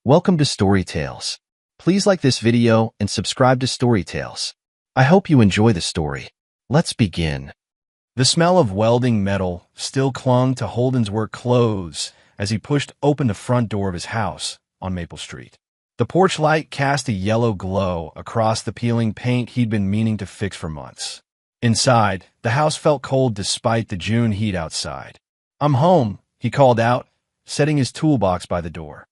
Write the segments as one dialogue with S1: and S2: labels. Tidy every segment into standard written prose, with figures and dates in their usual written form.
S1: Welcome to Story Tales. Please like this video and subscribe to Story Tales. I hope you enjoy the story. Let's begin. The smell of welding metal still clung to Holden's work clothes as he pushed open the front door of his house on Maple Street. The porch light cast a yellow glow across the peeling paint he'd been meaning to fix for months. Inside, the house felt cold despite the June heat outside. "I'm home," he called out, setting his toolbox by the door.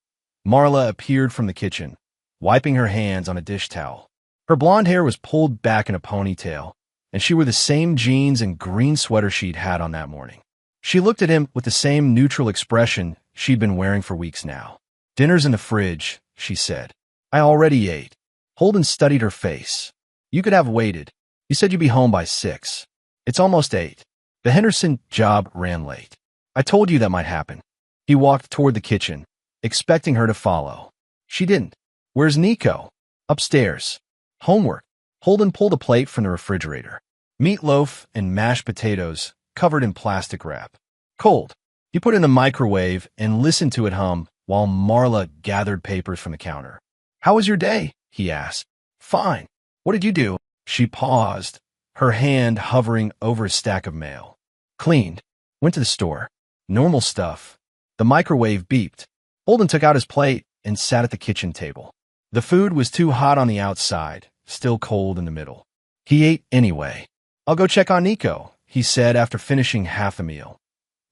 S1: Marla appeared from the kitchen, wiping her hands on a dish towel. Her blonde hair was pulled back in a ponytail, and she wore the same jeans and green sweater she'd had on that morning. She looked at him with the same neutral expression she'd been wearing for weeks now. "Dinner's in the fridge," she said. "I already ate." Holden studied her face. "You could have waited. You said you'd be home by 6. It's almost 8. The Henderson job ran late. I told you that might happen." He walked toward the kitchen, expecting her to follow. She didn't. "Where's Nico?" "Upstairs. Homework." Holden pulled a plate from the refrigerator. Meatloaf and mashed potatoes covered in plastic wrap. "Cold." He put it in the microwave and listened to it hum while Marla gathered papers from the counter. "How was your day?" he asked. "Fine. What did you do?" She paused, her hand hovering over a stack of mail. "Cleaned. Went to the store. Normal stuff." The microwave beeped. Holden took out his plate and sat at the kitchen table. The food was too hot on the outside, still cold in the middle. He ate anyway. "I'll go check on Nico," he said after finishing half the meal.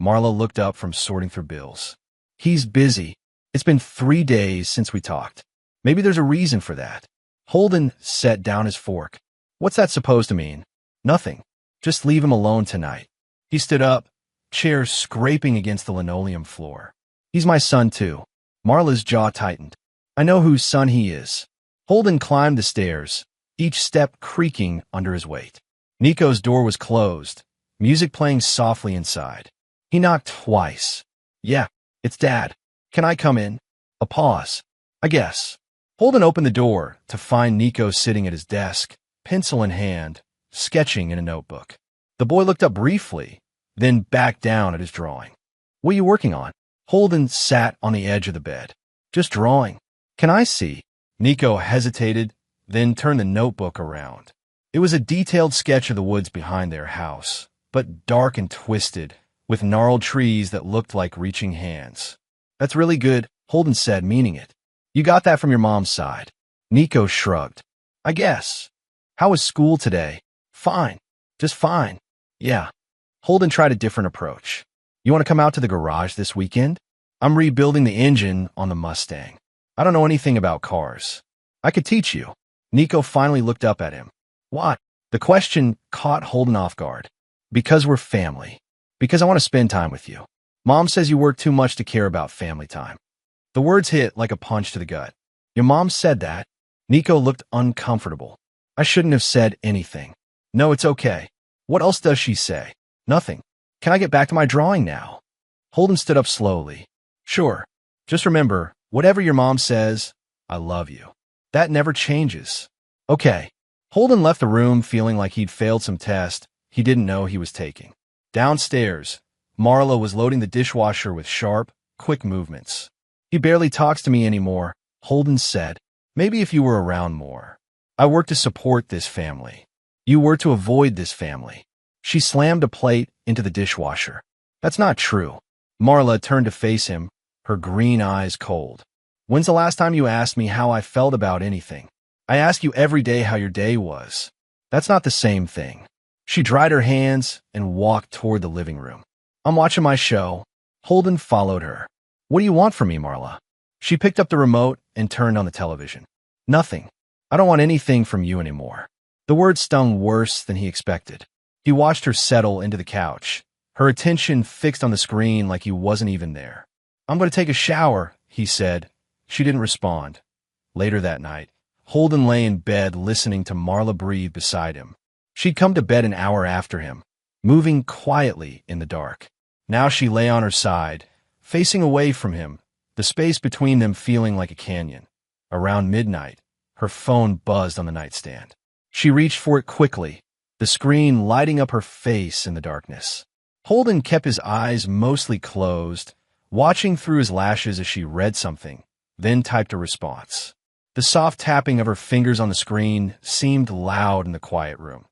S1: Marla looked up from sorting through bills. "He's busy. It's been 3 days since we talked. Maybe there's a reason for that." Holden set down his fork. "What's that supposed to mean?" "Nothing. Just leave him alone tonight." He stood up, chair scraping against the linoleum floor. "He's my son, too." Marla's jaw tightened. "I know whose son he is." Holden climbed the stairs, each step creaking under his weight. Nico's door was closed, music playing softly inside. He knocked twice. "Yeah, it's Dad. Can I come in?" A pause. "I guess." Holden opened the door to find Nico sitting at his desk, pencil in hand, sketching in a notebook. The boy looked up briefly, then back down at his drawing. "What are you working on?" Holden sat on the edge of the bed. "Just drawing." "Can I see?" Nico hesitated, then turned the notebook around. It was a detailed sketch of the woods behind their house, but dark and twisted, with gnarled trees that looked like reaching hands. "That's really good," Holden said, meaning it. "You got that from your mom's side." Nico shrugged. "I guess." "How was school today?" "Fine. Just fine." "Yeah." Holden tried a different approach. "You want to come out to the garage this weekend? I'm rebuilding the engine on the Mustang. I don't know anything about cars. I could teach you." Nico finally looked up at him. "What?" The question caught Holden off guard. "Because we're family. Because I want to spend time with you. Mom says you work too much to care about family time." The words hit like a punch to the gut. "Your mom said that?" Nico looked uncomfortable. "I shouldn't have said anything." "No, it's okay." "What else does she say?" "Nothing." "Can I get back to my drawing now?" Holden stood up slowly. "Sure. Just remember, whatever your mom says, I love you. That never changes." "Okay." Holden left the room feeling like he'd failed some test he didn't know he was taking. Downstairs, Marla was loading the dishwasher with sharp, quick movements. "He barely talks to me anymore," Holden said. "Maybe if you were around more. I work to support this family. You were to avoid this family." She slammed a plate into the dishwasher. "That's not true." Marla turned to face him, her green eyes cold. "When's the last time you asked me how I felt about anything? I ask you every day how your day was. That's not the same thing." She dried her hands and walked toward the living room. "I'm watching my show." Holden followed her. "What do you want from me, Marla?" She picked up the remote and turned on the television. "Nothing. I don't want anything from you anymore." The words stung worse than he expected. He watched her settle into the couch, her attention fixed on the screen like he wasn't even there. "I'm going to take a shower," he said. She didn't respond. Later that night, Holden lay in bed listening to Marla breathe beside him. She'd come to bed an hour after him, moving quietly in the dark. Now she lay on her side, facing away from him, the space between them feeling like a canyon. Around midnight, her phone buzzed on the nightstand. She reached for it quickly, the screen lighting up her face in the darkness. Holden kept his eyes mostly closed, watching through his lashes as she read something, then typed a response. The soft tapping of her fingers on the screen seemed loud in the quiet room.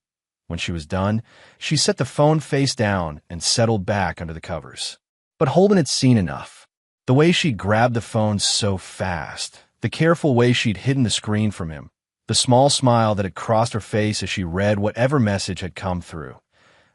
S1: When she was done, she set the phone face down and settled back under the covers. But Holden had seen enough. The way she grabbed the phone so fast, the careful way she'd hidden the screen from him, the small smile that had crossed her face as she read whatever message had come through.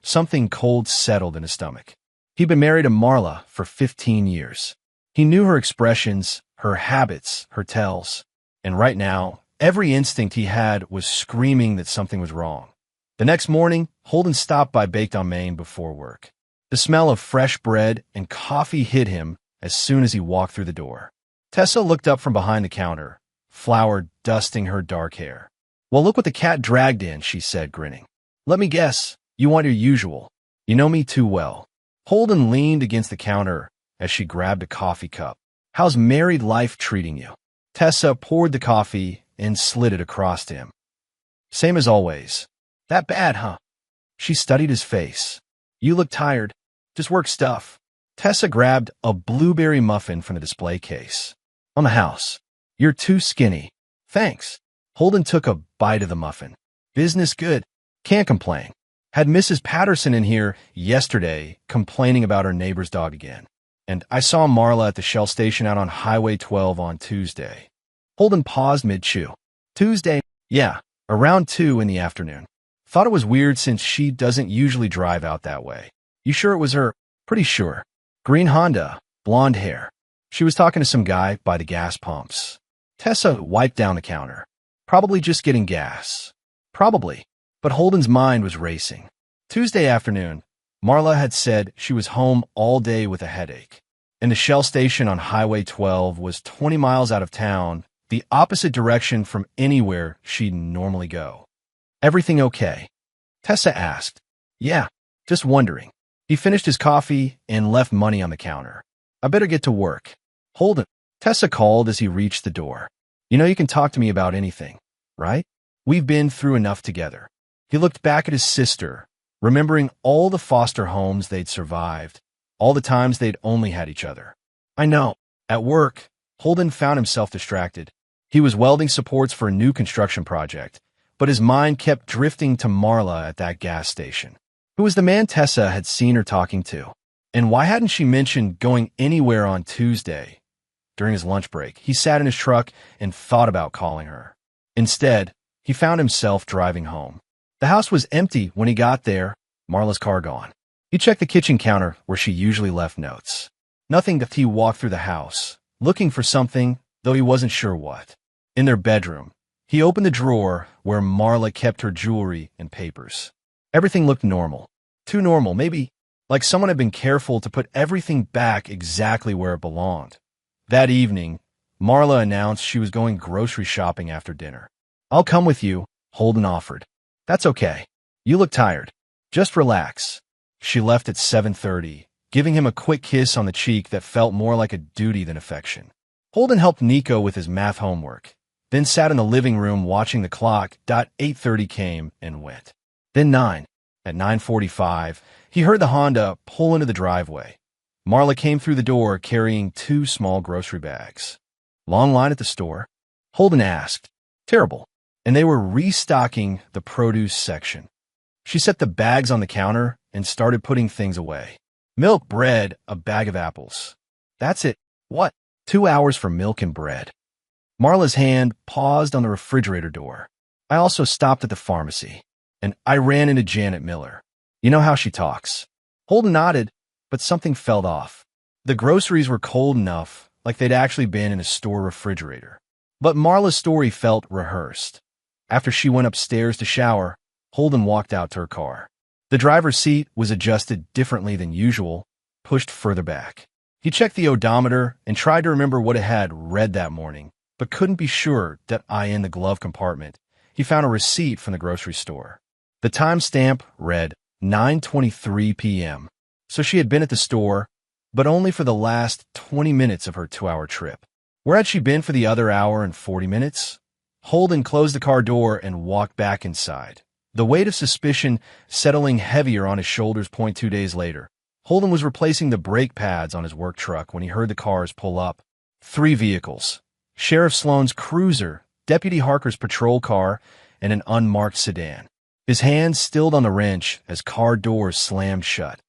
S1: Something cold settled in his stomach. He'd been married to Marla for 15 years. He knew her expressions, her habits, her tells. And right now, every instinct he had was screaming that something was wrong. The next morning, Holden stopped by Baked on Main before work. The smell of fresh bread and coffee hit him as soon as he walked through the door. Tessa looked up from behind the counter, flour dusting her dark hair. "Well, look what the cat dragged in," she said, grinning. "Let me guess, you want your usual. You know me too well." Holden leaned against the counter as she grabbed a coffee cup. "How's married life treating you?" Tessa poured the coffee and slid it across to him. "Same as always." "That bad, huh?" She studied his face. "You look tired. Just work stuff." Tessa grabbed a blueberry muffin from the display case. "On the house." "You're too skinny." "Thanks." Holden took a bite of the muffin. "Business good. Can't complain. Had Mrs. Patterson in here yesterday complaining about her neighbor's dog again. And I saw Marla at the Shell station out on Highway 12 on Tuesday." Holden paused mid-chew. "Tuesday?" "Yeah, around 2 in the afternoon. Thought it was weird since she doesn't usually drive out that way." "You sure it was her?" "Pretty sure. Green Honda, blonde hair. She was talking to some guy by the gas pumps." Tessa wiped down the counter. "Probably just getting gas." "Probably." But Holden's mind was racing. Tuesday afternoon, Marla had said she was home all day with a headache. And the Shell station on Highway 12 was 20 miles out of town, the opposite direction from anywhere she'd normally go. "Everything okay?" Tessa asked. "Yeah, just wondering." He finished his coffee and left money on the counter. "I better get to work." "Holden," Tessa called as he reached the door. "You know you can talk to me about anything, right? We've been through enough together." He looked back at his sister, remembering all the foster homes they'd survived, all the times they'd only had each other. "I know." At work, Holden found himself distracted. He was welding supports for a new construction project, but his mind kept drifting to Marla at that gas station. Who was the man Tessa had seen her talking to? And why hadn't she mentioned going anywhere on Tuesday? During his lunch break, he sat in his truck and thought about calling her. Instead, he found himself driving home. The house was empty when he got there, Marla's car gone. He checked the kitchen counter where she usually left notes. Nothing. He walked through the house, looking for something, though he wasn't sure what. In their bedroom, he opened the drawer where Marla kept her jewelry and papers. Everything looked normal. Too normal, maybe, like someone had been careful to put everything back exactly where it belonged. That evening, Marla announced she was going grocery shopping after dinner. "I'll come with you," Holden offered. "That's okay. You look tired. Just relax." She left at 7:30, giving him a quick kiss on the cheek that felt more like a duty than affection. Holden helped Nico with his math homework, then sat in the living room watching the clock. 8:30 came and went. Then 9. At 9:45, he heard the Honda pull into the driveway. Marla came through the door carrying 2 small grocery bags. "Long line at the store?" Holden asked. "Terrible." And they were restocking the produce section. She set the bags on the counter and started putting things away. "Milk, bread, a bag of apples." "That's it." "What?" 2 hours for milk and bread." Marla's hand paused on the refrigerator door. "I also stopped at the pharmacy. And I ran into Janet Miller. You know how she talks." Holden nodded, but something felt off. The groceries were cold enough, like they'd actually been in a store refrigerator. But Marla's story felt rehearsed. After she went upstairs to shower, Holden walked out to her car. The driver's seat was adjusted differently than usual, pushed further back. He checked the odometer and tried to remember what it had read that morning, but couldn't be sure. In the glove compartment, he found a receipt from the grocery store. The timestamp read 9:23 p.m., so she had been at the store, but only for the last 20 minutes of her 2-hour trip. Where had she been for the other hour and 40 minutes? Holden closed the car door and walked back inside, the weight of suspicion settling heavier on his shoulders. 2 days later, Holden was replacing the brake pads on his work truck when he heard the cars pull up. 3 vehicles, Sheriff Sloane's cruiser, Deputy Harker's patrol car, and an unmarked sedan. His hands stilled on the wrench as car doors slammed shut.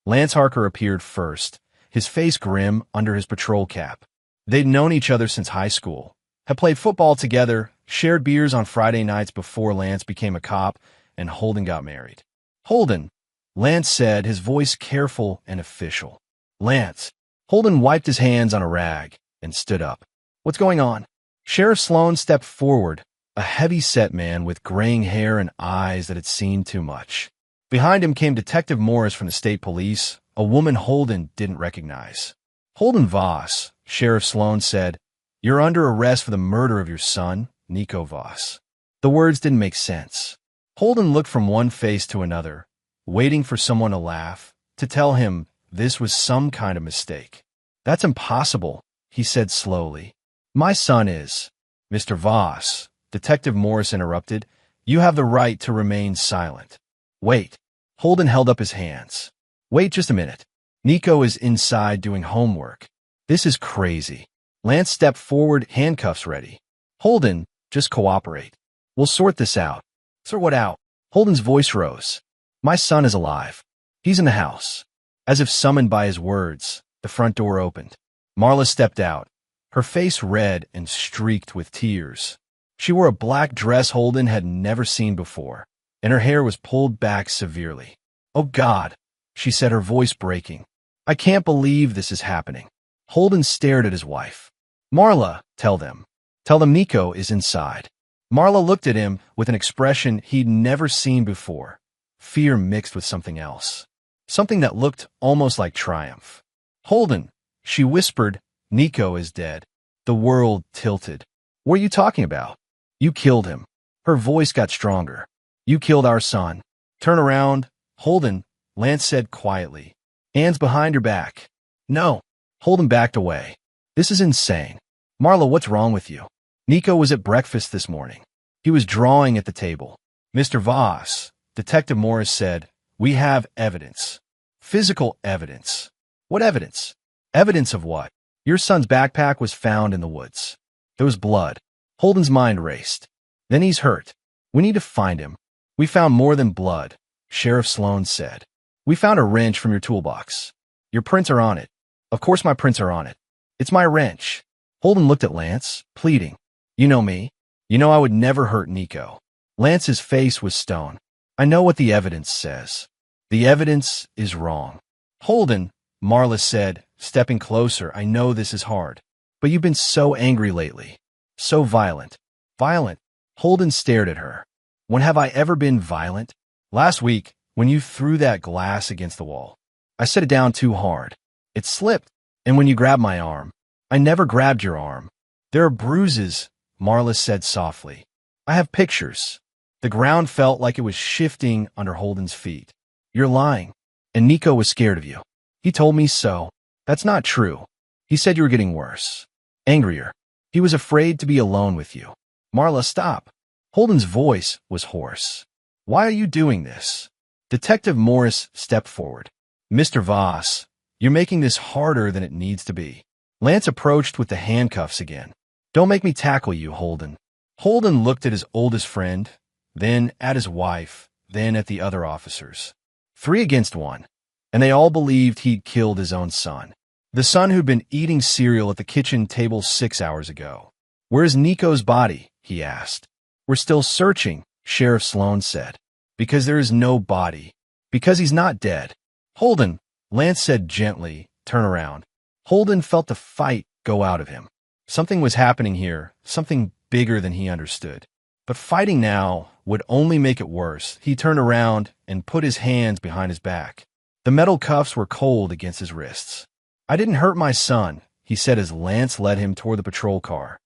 S1: Lance Harker appeared first, his face grim under his patrol cap. They'd known each other since high school, had played football together, shared beers on Friday nights before Lance became a cop, and Holden got married. Holden, Lance said, his voice careful and official. Lance. Holden wiped his hands on a rag and stood up. What's going on? Sheriff Sloane stepped forward, a heavy-set man with graying hair and eyes that had seen too much. Behind him came Detective Morris from the state police, a woman Holden didn't recognize. Holden Voss, Sheriff Sloane said, you're under arrest for the murder of your son, Nico Voss. The words didn't make sense. Holden looked from one face to another, waiting for someone to laugh, to tell him this was some kind of mistake. That's impossible, he said slowly. My son is. Mr. Voss, Detective Morris interrupted, you have the right to remain silent. Wait. Holden held up his hands. Wait just a minute. Nico is inside doing homework. This is crazy. Lance stepped forward, handcuffs ready. Holden, just cooperate. We'll sort this out. Sort what out? Holden's voice rose. My son is alive. He's in the house. As if summoned by his words, the front door opened. Marla stepped out, her face red and streaked with tears. She wore a black dress Holden had never seen before, and her hair was pulled back severely. Oh God, she said, her voice breaking. I can't believe this is happening. Holden stared at his wife. Marla, tell them Nico is inside. Marla looked at him with an expression he'd never seen before, fear mixed with something else, something that looked almost like triumph. Holden, she whispered, Nico is dead. The world tilted. What are you talking about? You killed him. Her voice got stronger. You killed our son. Turn around. Holden, Lance said quietly. Hands behind your back. No. Holden backed away. This is insane. Marla, what's wrong with you? Nico was at breakfast this morning. He was drawing at the table. Mr. Voss, Detective Morris said, we have evidence. Physical evidence. What evidence? Evidence of what? Your son's backpack was found in the woods. There was blood. Holden's mind raced. Then he's hurt. We need to find him. We found more than blood, Sheriff Sloane said. We found a wrench from your toolbox. Your prints are on it. Of course my prints are on it. It's my wrench. Holden looked at Lance, pleading. You know me. You know I would never hurt Nico. Lance's face was stone. I know what the evidence says. The evidence is wrong. Holden, Marla said, stepping closer, I know this is hard. But you've been so angry lately. So violent. Violent? Holden stared at her. When have I ever been violent? Last week, when you threw that glass against the wall. I set it down too hard. It slipped. And when you grabbed my arm. I never grabbed your arm. There are bruises, Marla said softly. I have pictures. The ground felt like it was shifting under Holden's feet. You're lying. And Nico was scared of you. He told me so. That's not true. He said you were getting worse. Angrier. He was afraid to be alone with you. Marla, stop. Holden's voice was hoarse. Why are you doing this? Detective Morris stepped forward. Mr. Voss, you're making this harder than it needs to be. Lance approached with the handcuffs again. Don't make me tackle you, Holden. Holden looked at his oldest friend, then at his wife, then at the other officers. 3 against 1, and they all believed he'd killed his own son. The son who'd been eating cereal at the kitchen table 6 hours ago. Where's Nico's body? He asked. We're still searching, Sheriff Sloane said. Because there is no body. Because he's not dead. Holden, Lance said gently, turn around. Holden felt the fight go out of him. Something was happening here, something bigger than he understood. But fighting now would only make it worse. He turned around and put his hands behind his back. The metal cuffs were cold against his wrists. I didn't hurt my son, he said as Lance led him toward the patrol car.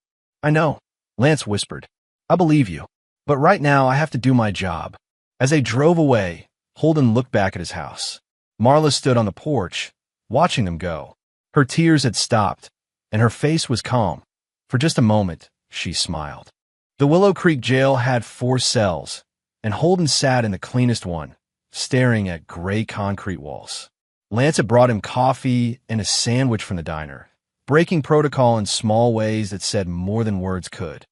S1: I know, Lance whispered. I believe you. But right now I have to do my job. As they drove away, Holden looked back at his house. Marla stood on the porch, watching them go. Her tears had stopped, and her face was calm. For just a moment, she smiled. The Willow Creek jail had 4 cells, and Holden sat in the cleanest one, staring at gray concrete walls. Lance had brought him coffee and a sandwich from the diner, breaking protocol in small ways that said more than words could.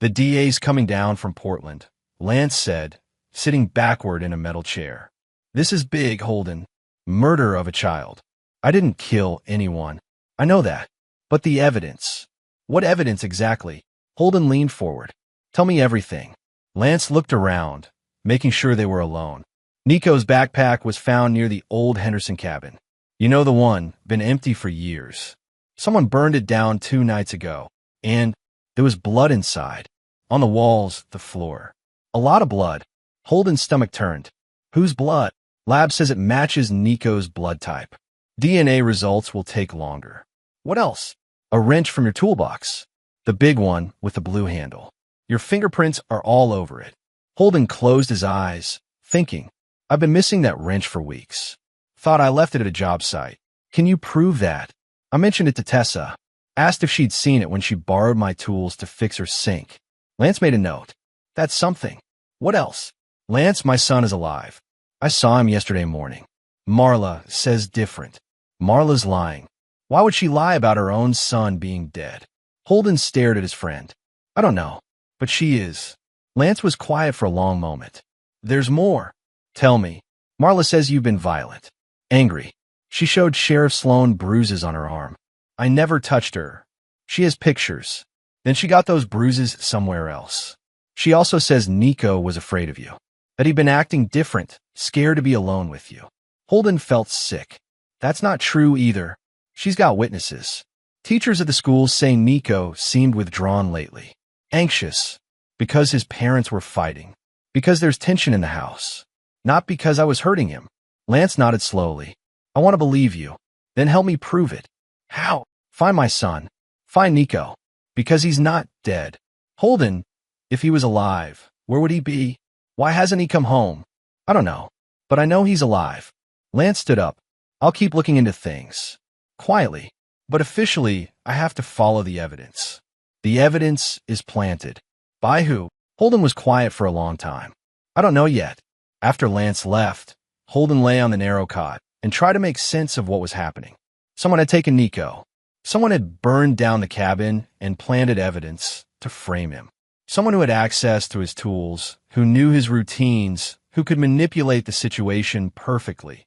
S1: "The DA's coming down from Portland," Lance said, sitting backward in a metal chair. "This is big, Holden. Murder of a child. I didn't kill anyone. I know that. But the evidence. What evidence exactly?" Holden leaned forward. "Tell me everything." Lance looked around, making sure they were alone. "Nico's backpack was found near the old Henderson cabin. You know the one, been empty for years. Someone burned it down 2 nights ago, and there was blood inside. On the walls, the floor. A lot of blood." Holden's stomach turned. "Whose blood?" "Lab says it matches Nico's blood type. DNA results will take longer." "What else?" "A wrench from your toolbox. The big one with the blue handle. Your fingerprints are all over it." Holden closed his eyes, thinking, "I've been missing that wrench for weeks. Thought I left it at a job site. Can you prove that?" "I mentioned it to Tessa. Asked if she'd seen it when she borrowed my tools to fix her sink." Lance made a note. "That's something. What else?" "Lance, my son is alive. I saw him yesterday morning. Marla says different." "Marla's lying. Why would she lie about her own son being dead?" Holden stared at his friend. "I don't know, but she is." Lance was quiet for a long moment. "There's more." "Tell me." "Marla says you've been violent. Angry. She showed Sheriff Sloan bruises on her arm." "I never touched her." "She has pictures. Then she got those bruises somewhere else." "She also says Nico was afraid of you. That he'd been acting different, scared to be alone with you." Holden felt sick. "That's not true either. She's got witnesses. Teachers at the school say Nico seemed withdrawn lately. Anxious. Because his parents were fighting. Because there's tension in the house. Not because I was hurting him." Lance nodded slowly. "I want to believe you. Then help me prove it." "How?" "Find my son. Find Nico. Because he's not dead." "Holden, if he was alive, where would he be? Why hasn't he come home?" "I don't know. But I know he's alive." Lance stood up. "I'll keep looking into things. Quietly. But officially, I have to follow the evidence." "The evidence is planted." "By who?" Holden was quiet for a long time. "I don't know yet." After Lance left, Holden lay on the narrow cot and tried to make sense of what was happening. Someone had taken Nico. Someone had burned down the cabin and planted evidence to frame him. Someone who had access to his tools, who knew his routines, who could manipulate the situation perfectly.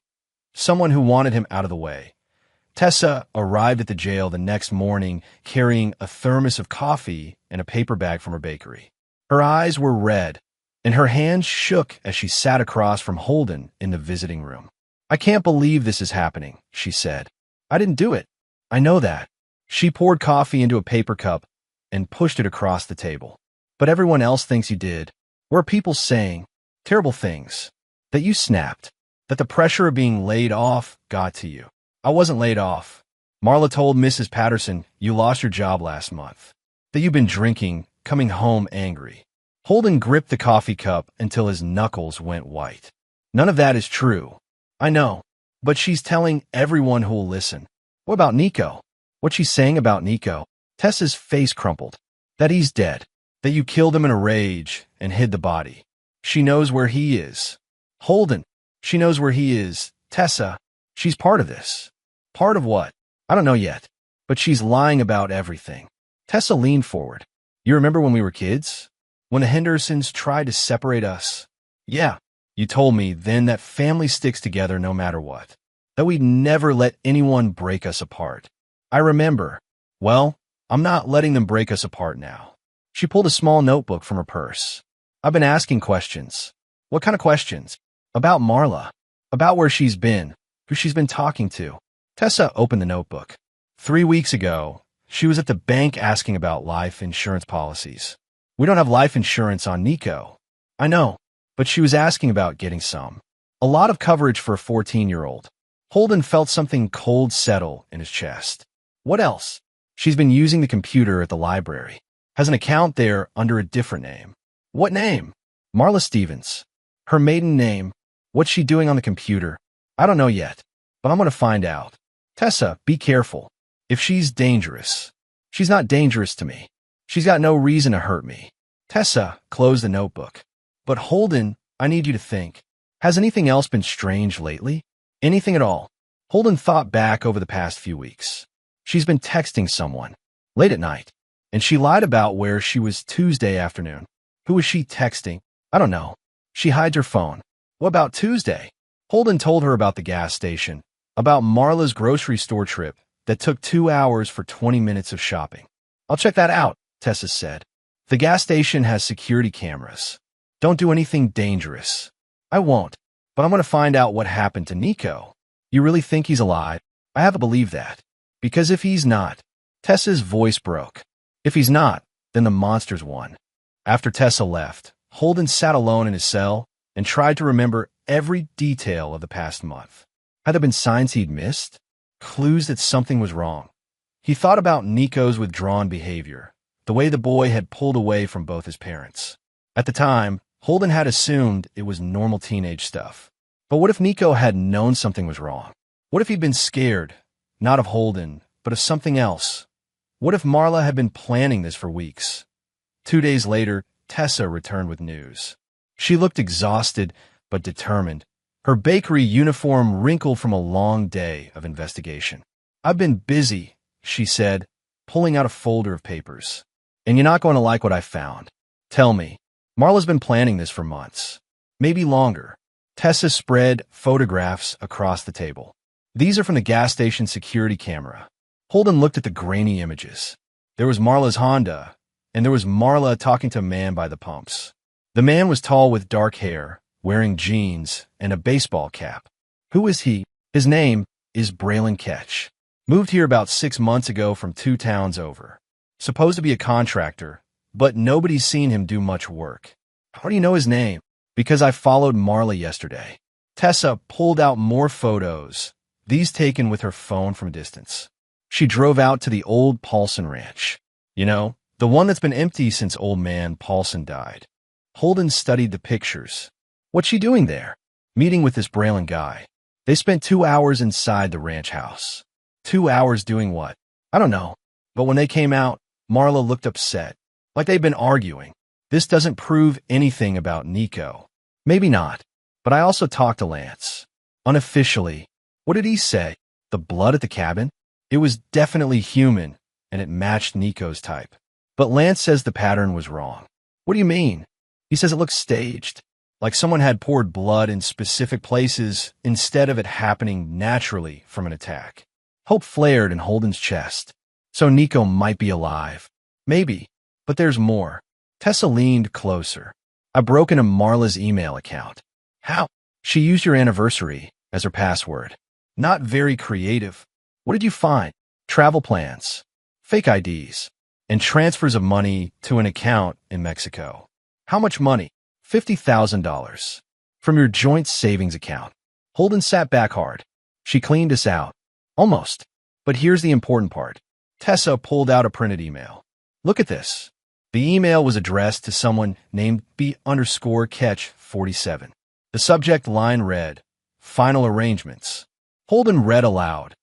S1: Someone who wanted him out of the way. Tessa arrived at the jail the next morning carrying a thermos of coffee and a paper bag from her bakery. Her eyes were red, and her hands shook as she sat across from Holden in the visiting room. "I can't believe this is happening," she said. "I didn't do it. I know that." She poured coffee into a paper cup and pushed it across the table. "But everyone else thinks you did. Where are people saying terrible things? That you snapped. That the pressure of being laid off got to you." "I wasn't laid off. Marla told Mrs. Patterson you lost your job last month. That you've been drinking, coming home angry." Holden gripped the coffee cup until his knuckles went white. "None of that is true." "I know. But she's telling everyone who'll listen." "What about Nico?" "What she's saying about Nico?" Tessa's face crumpled. "That he's dead. That you killed him in a rage and hid the body. She knows where he is." "Holden, she knows where he is. Tessa, she's part of this." "Part of what?" "I don't know yet. But she's lying about everything." Tessa leaned forward. "You remember when we were kids? When the Hendersons tried to separate us?" "Yeah. You told me then that family sticks together no matter what. That we'd never let anyone break us apart." "I remember." "Well, I'm not letting them break us apart now." She pulled a small notebook from her purse. "I've been asking questions." "What kind of questions?" "About Marla. About where she's been, who she's been talking to." Tessa opened the notebook. 3 weeks ago, she was at the bank asking about life insurance policies. "We don't have life insurance on Nico." "I know, but she was asking about getting some. A lot of coverage for a 14-year-old. Holden felt something cold settle in his chest. "What else?" "She's been using the computer at the library. Has an account there under a different name." "What name?" "Marla Stevens. Her maiden name." "What's she doing on the computer?" "I don't know yet, but I'm going to find out." "Tessa, be careful. If she's dangerous." "She's not dangerous to me. She's got no reason to hurt me." Tessa closed the notebook. "But Holden, I need you to think. Has anything else been strange lately? Anything at all?" Holden thought back over the past few weeks. She's been texting someone late at night, and she lied about where she was Tuesday afternoon. Who was she texting? I don't know. She hides her phone. What about Tuesday? Holden told her about the gas station, about Marla's grocery store trip that took 2 hours for 20 minutes of shopping. I'll check that out, Tessa said. The gas station has security cameras. Don't do anything dangerous. I won't, but I'm going to find out what happened to Nico. You really think he's alive? I have to believe that. Because if he's not, Tessa's voice broke. If he's not, then the monsters won. After Tessa left, Holden sat alone in his cell and tried to remember every detail of the past month. Had there been signs he'd missed? Clues that something was wrong. He thought about Nico's withdrawn behavior, the way the boy had pulled away from both his parents. At the time, Holden had assumed it was normal teenage stuff. But what if Nico had known something was wrong? What if he'd been scared, not of Holden, but of something else? What if Marla had been planning this for weeks? 2 days later, Tessa returned with news. She looked exhausted but determined, her bakery uniform wrinkled from a long day of investigation. I've been busy, she said, pulling out a folder of papers. And you're not going to like what I found. Tell me. Marla's been planning this for months. Maybe longer. Tessa spread photographs across the table. These are from the gas station security camera. Holden looked at the grainy images. There was Marla's Honda, and there was Marla talking to a man by the pumps. The man was tall with dark hair, wearing jeans and a baseball cap. Who is he? His name is Braylon Ketch. Moved here about 6 months ago from 2 towns over. Supposed to be a contractor, but nobody's seen him do much work. How do you know his name? Because I followed Marla yesterday. Tessa pulled out more photos, these taken with her phone from a distance. She drove out to the old Paulson ranch. You know, the one that's been empty since old man Paulson died. Holden studied the pictures. What's she doing there? Meeting with this Braylon guy. They spent 2 hours inside the ranch house. 2 hours doing what? I don't know. But when they came out, Marla looked upset, like they'd been arguing. This doesn't prove anything about Nico. Maybe not. But I also talked to Lance. Unofficially. What did he say? The blood at the cabin? It was definitely human, and it matched Nico's type. But Lance says the pattern was wrong. What do you mean? He says it looks staged, like someone had poured blood in specific places instead of it happening naturally from an attack. Hope flared in Holden's chest. So Nico might be alive. Maybe. But there's more. Tessa leaned closer. I broke into Marla's email account. How? She used your anniversary as her password. Not very creative. What did you find? Travel plans, fake IDs, and transfers of money to an account in Mexico. How much money? $50,000. From your joint savings account. Holden sat back hard. She cleaned us out. Almost. But here's the important part. Tessa pulled out a printed email. Look at this. The email was addressed to someone named B_Ketch47. The subject line read, Final arrangements. Holden read aloud.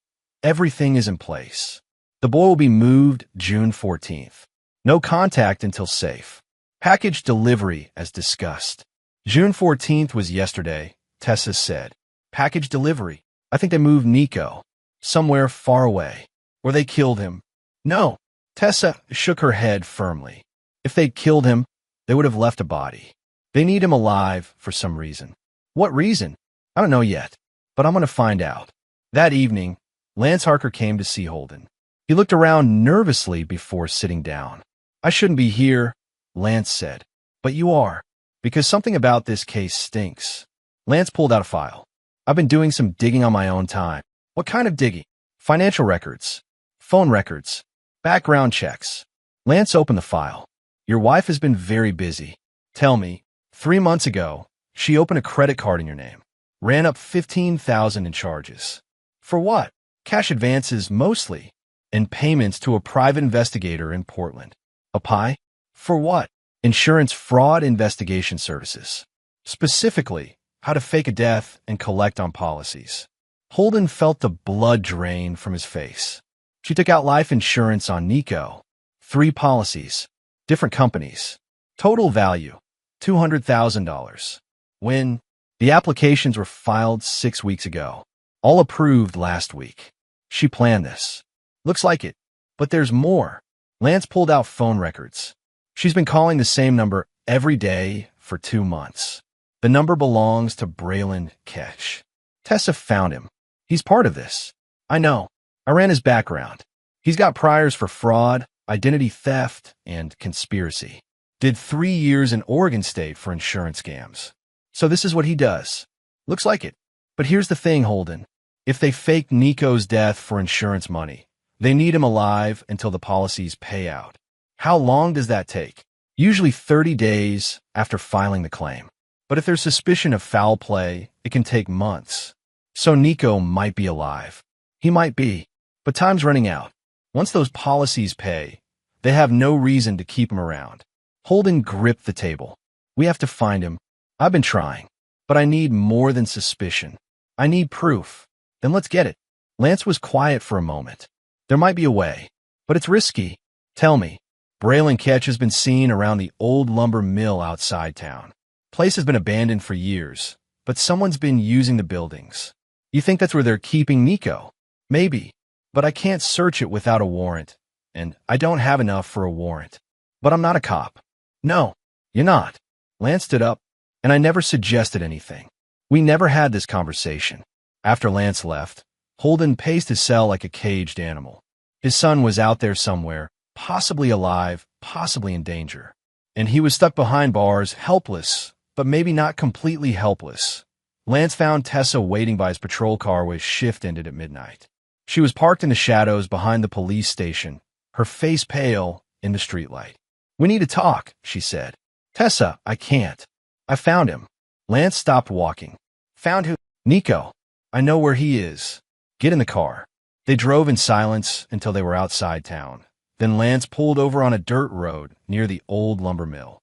S1: Everything is in place. The boy will be moved June 14th. No contact until safe. Package delivery as discussed. June 14th was yesterday, Tessa said. Package delivery. I think they moved Nico. Somewhere far away. Or they killed him. No. Tessa shook her head firmly. If they'd killed him, they would have left a body. They need him alive for some reason. What reason? I don't know yet, but I'm going to find out. That evening, Lance Harker came to see Holden. He looked around nervously before sitting down. I shouldn't be here, Lance said. But you are, because something about this case stinks. Lance pulled out a file. I've been doing some digging on my own time. What kind of digging? Financial records, phone records, background checks. Lance opened the file. Your wife has been very busy. Tell me, 3 months ago, she opened a credit card in your name. Ran up $15,000 in charges. For what? Cash advances mostly, and payments to a private investigator in Portland. A pie? For what? Insurance fraud investigation services. Specifically, how to fake a death and collect on policies. Holden felt the blood drain from his face. She took out life insurance on Nico. 3 policies. Different companies. Total value, $200,000. When the applications were filed 6 weeks ago. All approved last week. She planned this. Looks like it. But there's more. Lance pulled out phone records. She's been calling the same number every day for 2 months. The number belongs to Braylon Kesh. Tessa found him. He's part of this. I know. I ran his background. He's got priors for fraud, identity theft, and conspiracy. Did 3 years in Oregon State for insurance scams. So this is what he does. Looks like it. But here's the thing, Holden. If they fake Nico's death for insurance money, they need him alive until the policies pay out. How long does that take? Usually 30 days after filing the claim. But if there's suspicion of foul play, it can take months. So Nico might be alive. He might be. But time's running out. Once those policies pay, they have no reason to keep him around. Holden gripped the table. We have to find him. I've been trying. But I need more than suspicion. I need proof. Then let's get it. Lance was quiet for a moment. There might be a way. But it's risky. Tell me. Braylon Ketch has been seen around the old lumber mill outside town. Place has been abandoned for years, but someone's been using the buildings. You think that's where they're keeping Nico? Maybe. But I can't search it without a warrant, and I don't have enough for a warrant. But I'm not a cop. No, you're not. Lance stood up, and I never suggested anything. We never had this conversation. After Lance left, Holden paced his cell like a caged animal. His son was out there somewhere, possibly alive, possibly in danger. And he was stuck behind bars, helpless, but maybe not completely helpless. Lance found Tessa waiting by his patrol car when his shift ended at midnight. She was parked in the shadows behind the police station, her face pale in the streetlight. We need to talk, she said. Tessa, I can't. I found him. Lance stopped walking. Found who? Nico. I know where he is. Get in the car. They drove in silence until they were outside town. Then Lance pulled over on a dirt road near the old lumber mill.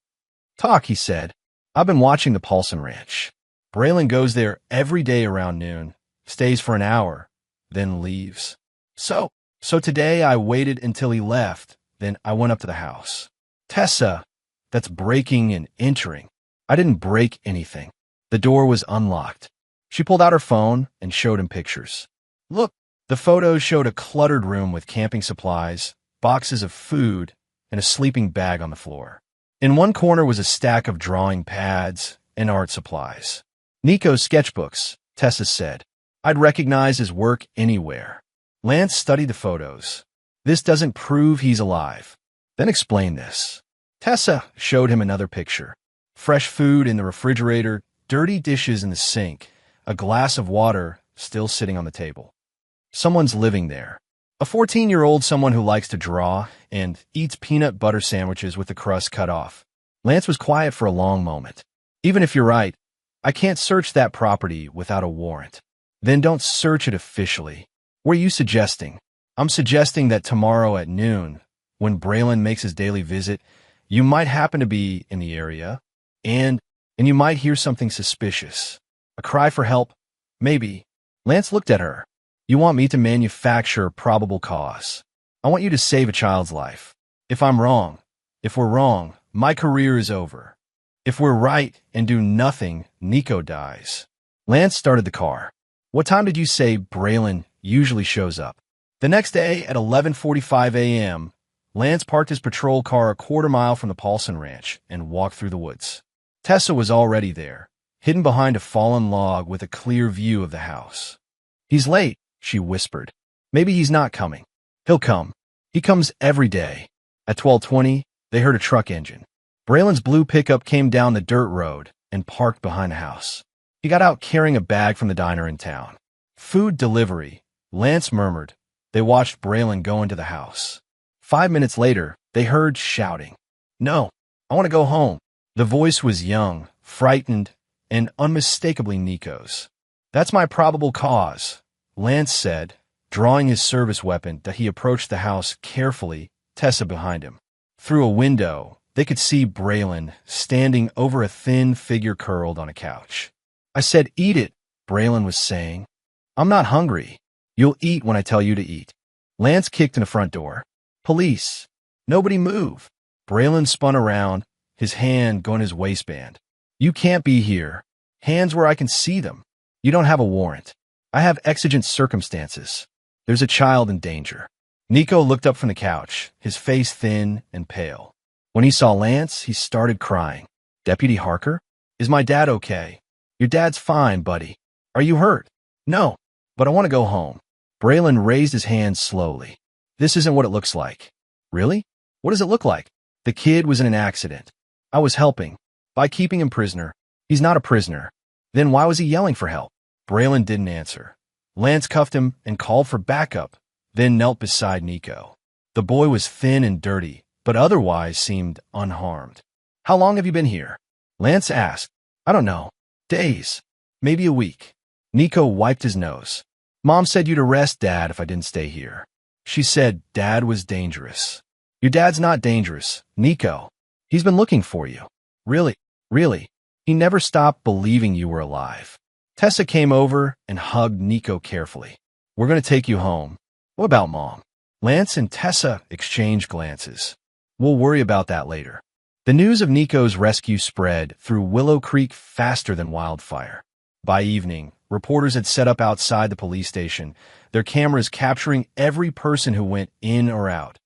S1: Talk, he said. I've been watching the Paulson Ranch. Braylon goes there every day around noon, stays for an hour, then leaves. So today I waited until he left, then I went up to the house. Tessa, that's breaking and entering. I didn't break anything. The door was unlocked. She pulled out her phone and showed him pictures. Look, the photos showed a cluttered room with camping supplies, boxes of food, and a sleeping bag on the floor. In one corner was a stack of drawing pads and art supplies. Nico's sketchbooks, Tessa said. I'd recognize his work anywhere. Lance studied the photos. This doesn't prove he's alive. Then explain this. Tessa showed him another picture. Fresh food in the refrigerator, dirty dishes in the sink, a glass of water still sitting on the table. Someone's living there. A 14-year-old someone who likes to draw and eats peanut butter sandwiches with the crust cut off. Lance was quiet for a long moment. Even if you're right, I can't search that property without a warrant. Then don't search it officially. What are you suggesting? I'm suggesting that tomorrow at noon, when Braylon makes his daily visit, you might happen to be in the area, and you might hear something suspicious. A cry for help? Maybe. Lance looked at her. You want me to manufacture probable cause. I want you to save a child's life. If I'm wrong, if we're wrong, my career is over. If we're right and do nothing, Nico dies. Lance started the car. What time did you say Braylon usually shows up? The next day at 11:45 a.m., Lance parked his patrol car a quarter mile from the Paulson Ranch and walked through the woods. Tessa was already there, hidden behind a fallen log with a clear view of the house. He's late, she whispered. Maybe he's not coming. He'll come. He comes every day. At 12:20, they heard a truck engine. Braylon's blue pickup came down the dirt road and parked behind the house. He got out carrying a bag from the diner in town. Food delivery, Lance murmured. They watched Braylon go into the house. 5 minutes later, they heard shouting. No, I want to go home. The voice was young, frightened, and unmistakably Nico's. That's my probable cause, Lance said, drawing his service weapon that he approached the house carefully, Tessa behind him. Through a window, they could see Braylon standing over a thin figure curled on a couch. I said, eat it, Braylon was saying. I'm not hungry. You'll eat when I tell you to eat. Lance kicked in the front door. Police. Nobody move. Braylon spun around, his hand going his waistband. You can't be here. Hands where I can see them. You don't have a warrant. I have exigent circumstances. There's a child in danger. Nico looked up from the couch, his face thin and pale. When he saw Lance, he started crying. Deputy Harker? Is my dad okay? Your dad's fine, buddy. Are you hurt? No, but I want to go home. Braylon raised his hands slowly. This isn't what it looks like. Really? What does it look like? The kid was in an accident. I was helping. By keeping him prisoner. He's not a prisoner. Then why was he yelling for help? Braylon didn't answer. Lance cuffed him and called for backup, then knelt beside Nico. The boy was thin and dirty, but otherwise seemed unharmed. How long have you been here? Lance asked. I don't know. Days. Maybe a week. Nico wiped his nose. Mom said you'd arrest Dad if I didn't stay here. She said Dad was dangerous. Your dad's not dangerous, Nico. He's been looking for you. Really? Really? He never stopped believing you were alive. Tessa came over and hugged Nico carefully. We're going to take you home. What about Mom? Lance and Tessa exchanged glances. We'll worry about that later. The news of Nico's rescue spread through Willow Creek faster than wildfire. By evening, reporters had set up outside the police station, their cameras capturing every person who went in or out.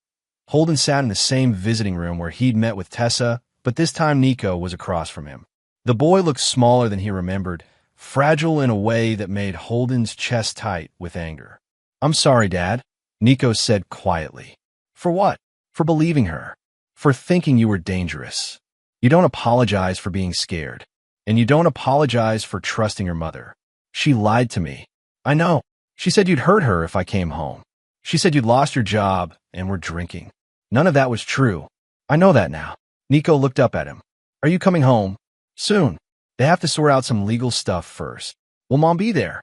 S1: Holden sat in the same visiting room where he'd met with Tessa, but this time Nico was across from him. The boy looked smaller than he remembered, fragile in a way that made Holden's chest tight with anger. I'm sorry, Dad, Nico said quietly. For what? For believing her. For thinking you were dangerous. You don't apologize for being scared. And you don't apologize for trusting your mother. She lied to me. I know. She said you'd hurt her if I came home. She said you'd lost your job and were drinking. None of that was true. I know that now. Nico looked up at him. Are you coming home? Soon. They have to sort out some legal stuff first. Will Mom be there?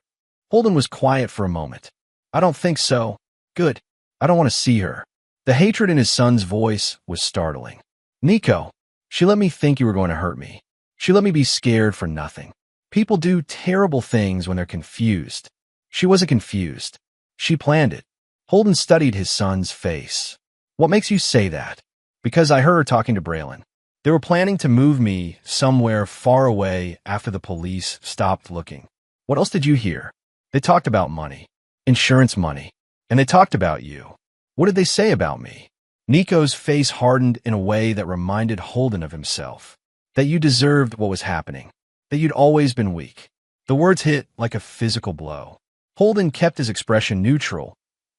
S1: Holden was quiet for a moment. I don't think so. Good. I don't want to see her. The hatred in his son's voice was startling. Nico, she let me think you were going to hurt me. She let me be scared for nothing. People do terrible things when they're confused. She wasn't confused. She planned it. Holden studied his son's face. What makes you say that? Because I heard her talking to Braylon. They were planning to move me somewhere far away after the police stopped looking. What else did you hear? They talked about money. Insurance money. And they talked about you. What did they say about me? Nico's face hardened in a way that reminded Holden of himself. That you deserved what was happening. That you'd always been weak. The words hit like a physical blow. Holden kept his expression neutral,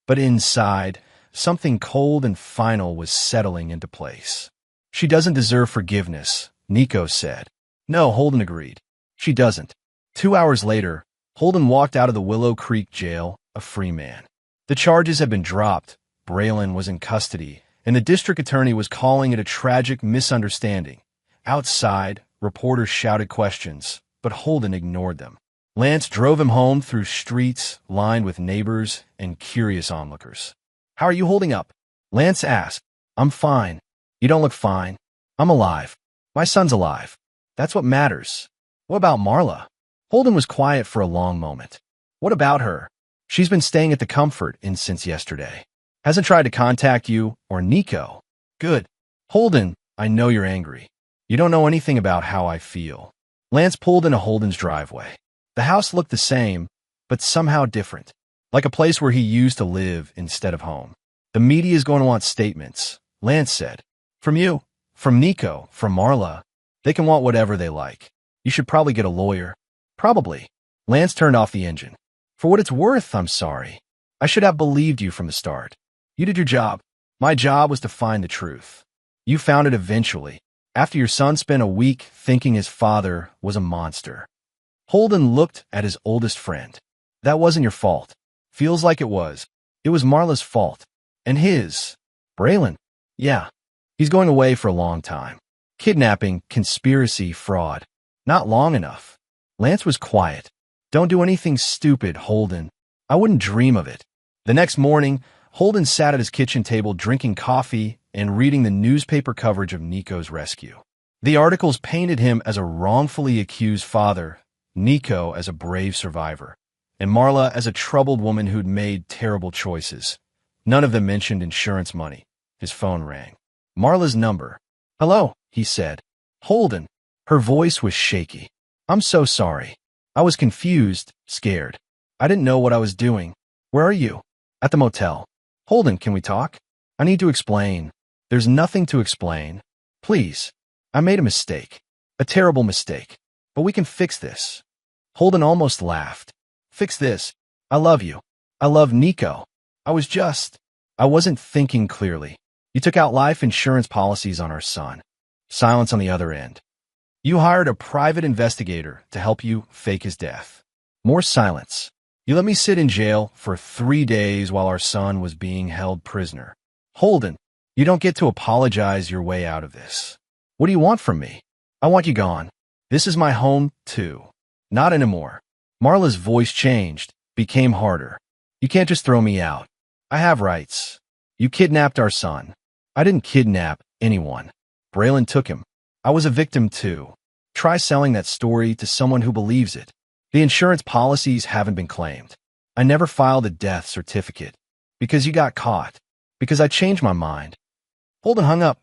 S1: but inside, something cold and final was settling into place. She doesn't deserve forgiveness, Nico said. No, Holden agreed. She doesn't. 2 hours later, Holden walked out of the Willow Creek jail, a free man. The charges had been dropped, Braylon was in custody, and the district attorney was calling it a tragic misunderstanding. Outside, reporters shouted questions, but Holden ignored them. Lance drove him home through streets lined with neighbors and curious onlookers. How are you holding up? Lance asked. I'm fine. You don't look fine. I'm alive. My son's alive. That's what matters. What about Marla? Holden was quiet for a long moment. What about her? She's been staying at the Comfort Inn since yesterday. Hasn't tried to contact you or Nico. Good. Holden, I know you're angry. You don't know anything about how I feel. Lance pulled into Holden's driveway. The house looked the same, but somehow different. Like a place where he used to live instead of home. The media is going to want statements, Lance said. From you, from Nico, from Marla. They can want whatever they like. You should probably get a lawyer. Probably. Lance turned off the engine. For what it's worth, I'm sorry. I should have believed you from the start. You did your job. My job was to find the truth. You found it eventually, after your son spent a week thinking his father was a monster. Holden looked at his oldest friend. That wasn't your fault. Feels like it was. It was Marla's fault. And his. Braylon. Yeah. He's going away for a long time. Kidnapping, conspiracy, fraud. Not long enough. Lance was quiet. Don't do anything stupid, Holden. I wouldn't dream of it. The next morning, Holden sat at his kitchen table drinking coffee and reading the newspaper coverage of Nico's rescue. The articles painted him as a wrongfully accused father, Nico as a brave survivor, and Marla as a troubled woman who'd made terrible choices. None of them mentioned insurance money. His phone rang. Marla's number. Hello, he said. Holden. Her voice was shaky. I'm so sorry. I was confused, scared. I didn't know what I was doing. Where are you? At the motel. Holden, can we talk? I need to explain. There's nothing to explain. Please. I made a mistake. A terrible mistake. But we can fix this. Holden almost laughed. Fix this. I love you. I love Nico. I wasn't thinking clearly. You took out life insurance policies on our son. Silence on the other end. You hired a private investigator to help you fake his death. More silence. You let me sit in jail for 3 days while our son was being held prisoner. Holden, you don't get to apologize your way out of this. What do you want from me? I want you gone. This is my home, too. Not anymore. Marla's voice changed, became harder. You can't just throw me out. I have rights. You kidnapped our son. I didn't kidnap anyone. Braylon took him. I was a victim, too. Try selling that story to someone who believes it. The insurance policies haven't been claimed. I never filed a death certificate. Because you got caught. Because I changed my mind. Holden hung up.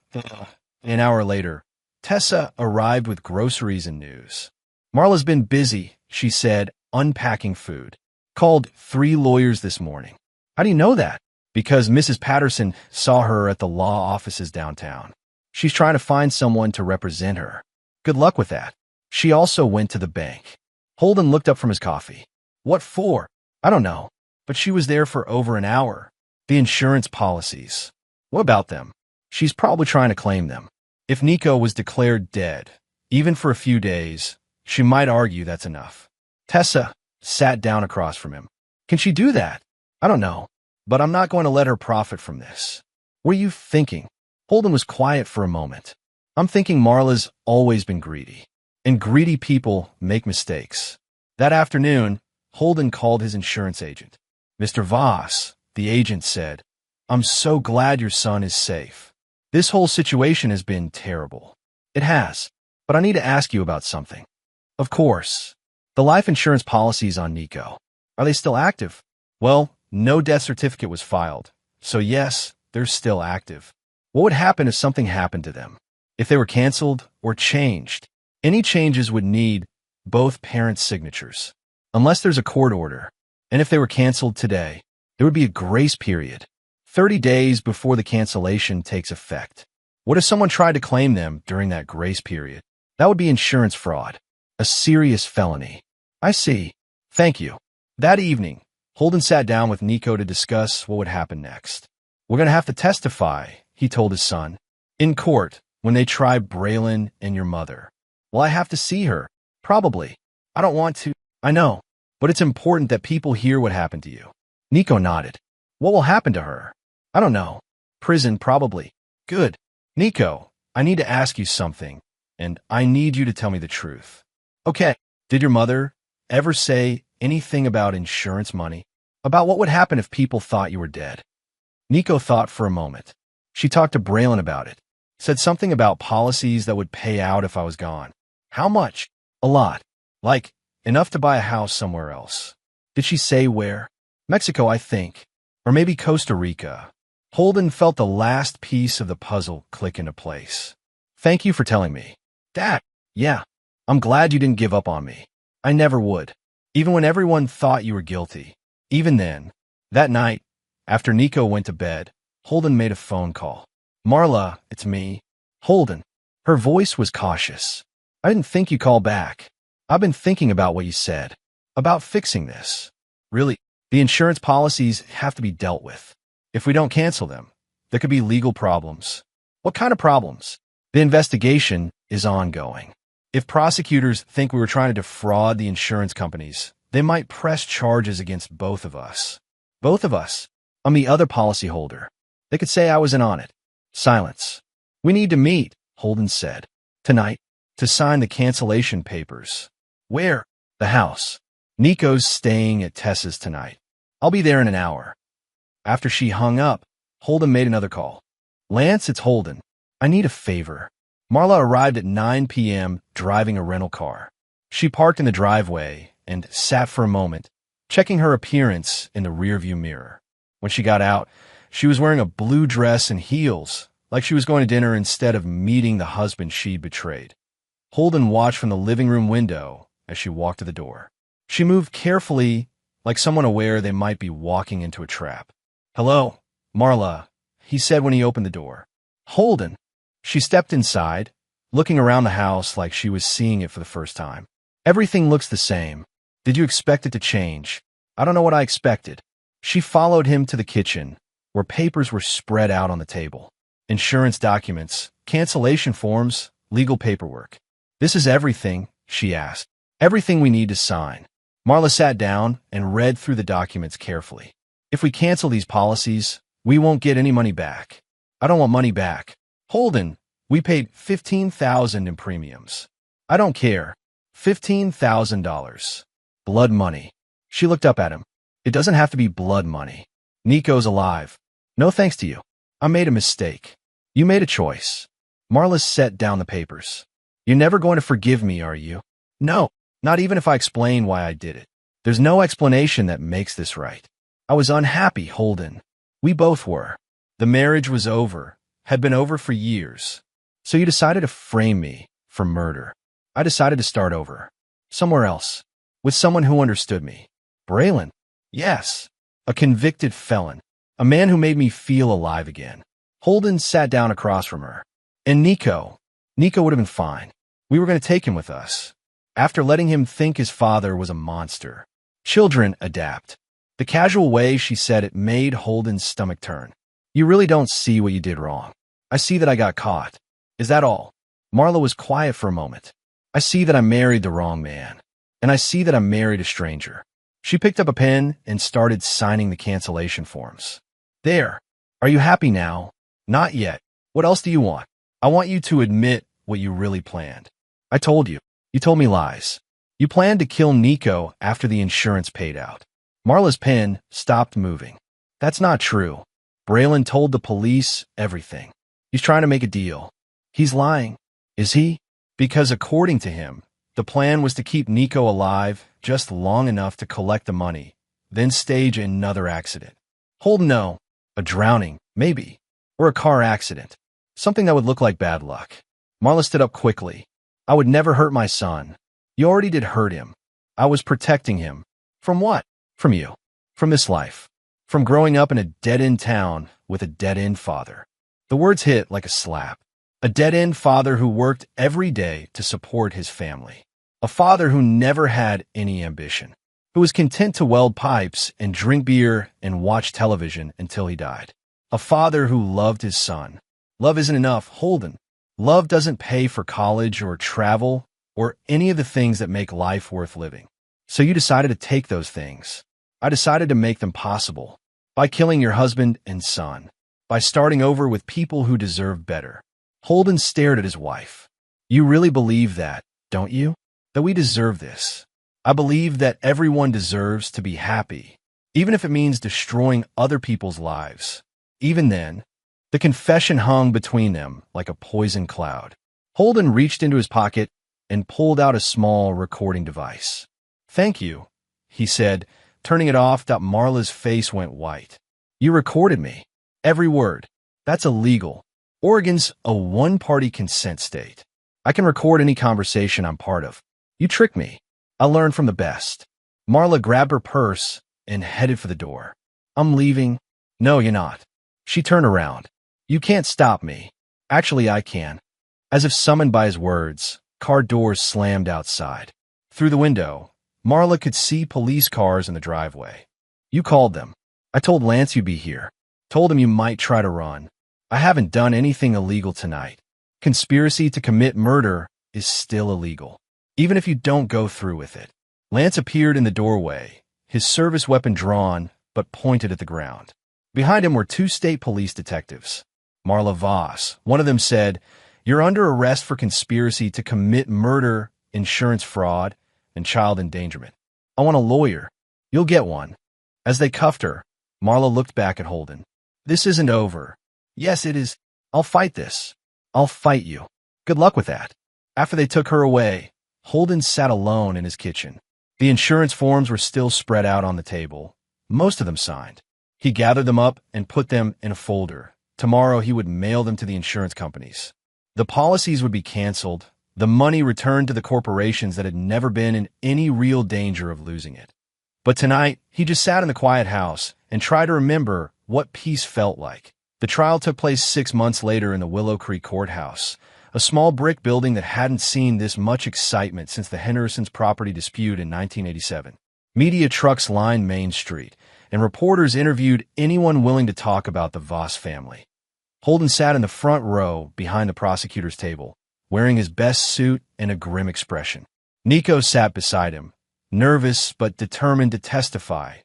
S1: An hour later, Tessa arrived with groceries and news. Marla's been busy, she said, unpacking food. Called 3 lawyers this morning. How do you know that? Because Mrs. Patterson saw her at the law offices downtown. She's trying to find someone to represent her. Good luck with that. She also went to the bank. Holden looked up from his coffee. What for? I don't know. But she was there for over an hour. The insurance policies. What about them? She's probably trying to claim them. If Nico was declared dead, even for a few days, she might argue that's enough. Tessa sat down across from him. Can she do that? I don't know. But I'm not going to let her profit from this. What are you thinking? Holden was quiet for a moment. I'm thinking Marla's always been greedy. And greedy people make mistakes. That afternoon, Holden called his insurance agent. Mr. Voss, the agent said, I'm so glad your son is safe. This whole situation has been terrible. It has. But I need to ask you about something. Of course. The life insurance policies on Nico. Are they still active? Well, no death certificate was filed. So yes, they're still active. What would happen if something happened to them? If they were canceled or changed? Any changes would need both parents' signatures. Unless there's a court order. And if they were canceled today, there would be a grace period. 30 days before the cancellation takes effect. What if someone tried to claim them during that grace period? That would be insurance fraud. A serious felony. I see. Thank you. That evening, Holden sat down with Nico to discuss what would happen next. We're going to have to testify, he told his son. In court, when they try Braylon and your mother. Will I have to see her? Probably. I don't want to. I know. But it's important that people hear what happened to you. Nico nodded. What will happen to her? I don't know. Prison, probably. Good. Nico, I need to ask you something, and I need you to tell me the truth. Okay. Did your mother ever say anything about insurance money? About what would happen if people thought you were dead? Nico thought for a moment. She talked to Braylon about it. Said something about policies that would pay out if I was gone. How much? A lot. Like, enough to buy a house somewhere else. Did she say where? Mexico, I think. Or maybe Costa Rica. Holden felt the last piece of the puzzle click into place. Thank you for telling me. Dad, yeah. I'm glad you didn't give up on me. I never would. Even when everyone thought you were guilty. Even then. That night, after Nico went to bed, Holden made a phone call. Marla, it's me. Holden. Her voice was cautious. I didn't think you'd call back. I've been thinking about what you said. About fixing this. Really, the insurance policies have to be dealt with. If we don't cancel them, there could be legal problems. What kind of problems? The investigation is ongoing. If prosecutors think we were trying to defraud the insurance companies, they might press charges against both of us. Both of us. I'm the other policyholder. They could say I wasn't on it. Silence. We need to meet, Holden said. Tonight, to sign the cancellation papers. Where? The house. Nico's staying at Tessa's tonight. I'll be there in an hour. After she hung up, Holden made another call. Lance, it's Holden. I need a favor. Marla arrived at 9 p.m. driving a rental car. She parked in the driveway and sat for a moment, checking her appearance in the rearview mirror. When she got out, she was wearing a blue dress and heels, like she was going to dinner instead of meeting the husband she'd betrayed. Holden watched from the living room window as she walked to the door. She moved carefully, like someone aware they might be walking into a trap. Hello, Marla, he said when he opened the door. Holden. She stepped inside, looking around the house like she was seeing it for the first time. Everything looks the same. Did you expect it to change? I don't know what I expected. She followed him to the kitchen, where papers were spread out on the table. Insurance documents, cancellation forms, legal paperwork. This is everything, she asked. Everything we need to sign. Marla sat down and read through the documents carefully. If we cancel these policies, we won't get any money back. I don't want money back. Holden, we paid $15,000 in premiums. I don't care. $15,000. Blood money. She looked up at him. It doesn't have to be blood money. Nico's alive. No thanks to you. I made a mistake. You made a choice. Marla set down the papers. You're never going to forgive me, are you? No, not even if I explain why I did it. There's no explanation that makes this right. I was unhappy, Holden. We both were. The marriage was over, had been over for years. So you decided to frame me for murder. I decided to start over. Somewhere else. With someone who understood me. Braylon. Yes. A convicted felon. A man who made me feel alive again. Holden sat down across from her. And Nico. Nico would have been fine. We were going to take him with us. After letting him think his father was a monster. Children adapt. The casual way she said it made Holden's stomach turn. You really don't see what you did wrong. I see that I got caught. Is that all? Marla was quiet for a moment. I see that I married the wrong man. And I see that I married a stranger. She picked up a pen and started signing the cancellation forms. There. Are you happy now? Not yet. What else do you want? I want you to admit what you really planned. I told you. You told me lies. You planned to kill Nico after the insurance paid out. Marla's pen stopped moving. That's not true. Braylon told the police everything. He's trying to make a deal. He's lying. Is he? Because according to him, the plan was to keep Nico alive just long enough to collect the money, then stage another accident. Holden, no. A drowning, maybe. Or a car accident. Something that would look like bad luck. Marla stood up quickly. I would never hurt my son. You already did hurt him. I was protecting him. From what? From you. From this life. From growing up in a dead-end town with a dead-end father. The words hit like a slap. A dead-end father who worked every day to support his family. A father who never had any ambition. Who was content to weld pipes and drink beer and watch television until he died. A father who loved his son. Love isn't enough, Holden. Love doesn't pay for college or travel or any of the things that make life worth living. So you decided to take those things. I decided to make them possible. By killing your husband and son. By starting over with people who deserve better. Holden stared at his wife. You really believe that, don't you? That we deserve this. I believe that everyone deserves to be happy, even if it means destroying other people's lives. Even then, the confession hung between them like a poison cloud. Holden reached into his pocket and pulled out a small recording device. Thank you, he said, turning it off. Marla's face went white. You recorded me. Every word. That's illegal. Oregon's a one-party consent state. I can record any conversation I'm part of. You tricked me. I learned from the best. Marla grabbed her purse and headed for the door. I'm leaving. No, you're not. She turned around. You can't stop me. Actually, I can. As if summoned by his words, car doors slammed outside. Through the window, Marla could see police cars in the driveway. You called them. I told Lance you'd be here. Told him you might try to run. I haven't done anything illegal tonight. Conspiracy to commit murder is still illegal. Even if you don't go through with it. Lance appeared in the doorway, his service weapon drawn, but pointed at the ground. Behind him were two state police detectives. Marla Voss. One of them said, You're under arrest for conspiracy to commit murder, insurance fraud, and child endangerment. I want a lawyer. You'll get one. As they cuffed her, Marla looked back at Holden. This isn't over. Yes, it is. I'll fight this. I'll fight you. Good luck with that. After they took her away, Holden sat alone in his kitchen. The insurance forms were still spread out on the table, most of them signed. He gathered them up and put them in a folder. Tomorrow he would mail them to the insurance companies. The policies would be canceled, the money returned to the corporations that had never been in any real danger of losing it. But tonight, he just sat in the quiet house and tried to remember what peace felt like. The trial took place 6 months later in the Willow Creek Courthouse, a small brick building that hadn't seen this much excitement since the Hendersons' property dispute in 1987. Media trucks lined Main Street, and reporters interviewed anyone willing to talk about the Voss family. Holden sat in the front row behind the prosecutor's table, wearing his best suit and a grim expression. Nico sat beside him, nervous but determined to testify.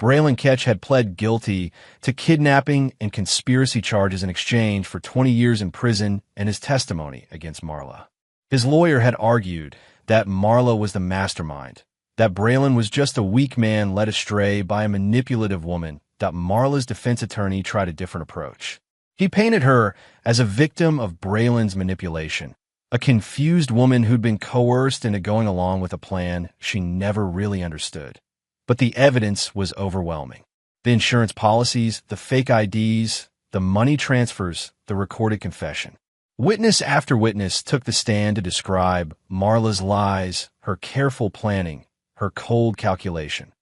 S1: Braylon Ketch had pled guilty to kidnapping and conspiracy charges in exchange for 20 years in prison and his testimony against Marla. His lawyer had argued that Marla was the mastermind, that Braylon was just a weak man led astray by a manipulative woman, that Marla's defense attorney tried a different approach. He painted her as a victim of Braylon's manipulation, a confused woman who'd been coerced into going along with a plan she never really understood. But the evidence was overwhelming. The insurance policies, the fake IDs, the money transfers, the recorded confession. Witness after witness took the stand to describe Marla's lies, her careful planning, her cold calculation.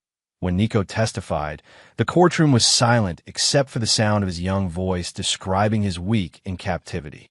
S1: When Nico testified, the courtroom was silent except for the sound of his young voice describing his week in captivity.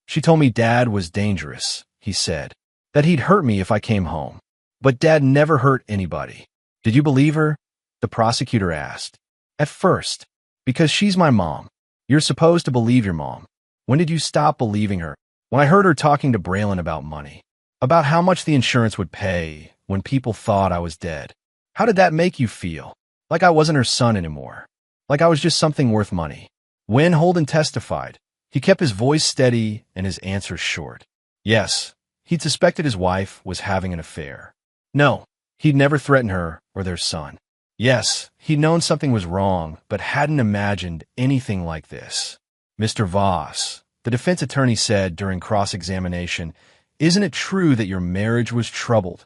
S1: "She told me Dad was dangerous," he said, "that he'd hurt me if I came home. But Dad never hurt anybody." "Did you believe her?" the prosecutor asked. "At first, because she's my mom. You're supposed to believe your mom. When did you stop believing her?" "When I heard her talking to Braylon about money, about how much the insurance would pay when people thought I was dead. How did that make you feel? Like I wasn't her son anymore. Like I was just something worth money." When Holden testified, he kept his voice steady and his answers short. Yes, he'd suspected his wife was having an affair. No, he'd never threatened her or their son. Yes, he'd known something was wrong, but hadn't imagined anything like this. "Mr. Voss," the defense attorney said during cross-examination, "isn't it true that your marriage was troubled?"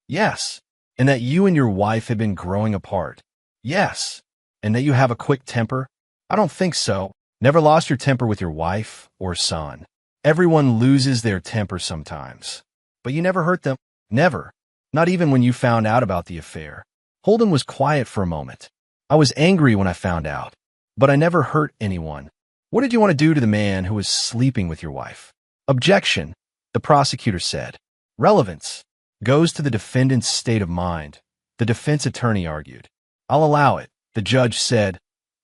S1: "Yes." "And that you and your wife had been growing apart?" "Yes." "And that you have a quick temper?" "I don't think so." "Never lost your temper with your wife or son?" "Everyone loses their temper sometimes." "But you never hurt them?" "Never. Not even when you found out about the affair." Holden was quiet for a moment. "I was angry when I found out, but I never hurt anyone." "What did you want to do to the man who was sleeping with your wife?" "Objection," the prosecutor said. "Relevance goes to the defendant's state of mind," the defense attorney argued. "I'll allow it," the judge said.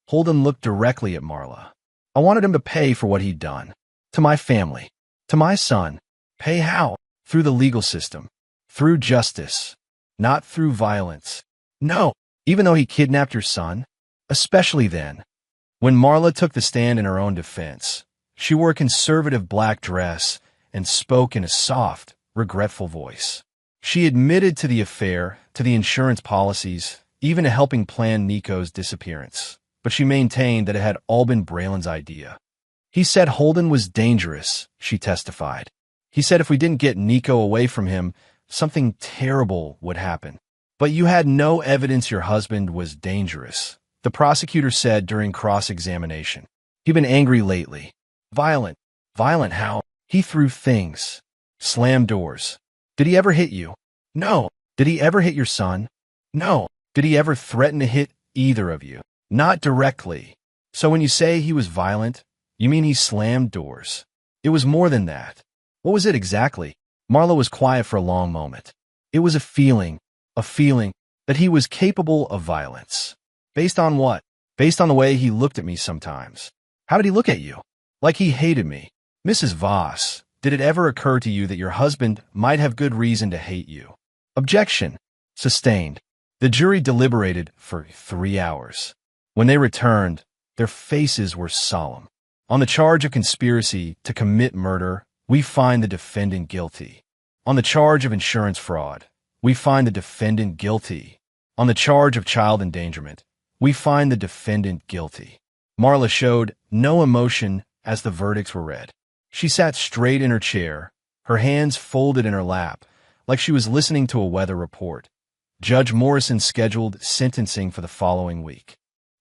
S1: Holden looked directly at Marla. "I wanted him to pay for what he'd done. To my family. To my son. Pay how? Through the legal system. Through justice. Not through violence." "No, even though he kidnapped your son?" "Especially then." When Marla took the stand in her own defense, she wore a conservative black dress and spoke in a soft, regretful voice. She admitted to the affair, to the insurance policies, even to helping plan Nico's disappearance. But she maintained that it had all been Braylon's idea. "He said Holden was dangerous," she testified. "He said if we didn't get Nico away from him, something terrible would happen." "But you had no evidence your husband was dangerous," the prosecutor said during cross-examination. "He'd been angry lately. Violent." "Violent how?" "He threw things. Slammed doors." "Did he ever hit you?" "No." "Did he ever hit your son?" "No." "Did he ever threaten to hit either of you?" "Not directly." "So when you say he was violent, you mean he slammed doors?" "It was more than that." "What was it exactly?" Marla was quiet for a long moment. "It was a feeling that he was capable of violence." "Based on what?" "Based on the way he looked at me sometimes." "How did he look at you?" "Like he hated me." "Mrs. Voss, did it ever occur to you that your husband might have good reason to hate you?" "Objection." Sustained. The jury deliberated for 3 hours. When they returned, their faces were solemn. "On the charge of conspiracy to commit murder, we find the defendant guilty. On the charge of insurance fraud, we find the defendant guilty. On the charge of child endangerment, we find the defendant guilty." Marla showed no emotion as the verdicts were read. She sat straight in her chair, her hands folded in her lap, like she was listening to a weather report. Judge Morrison scheduled sentencing for the following week.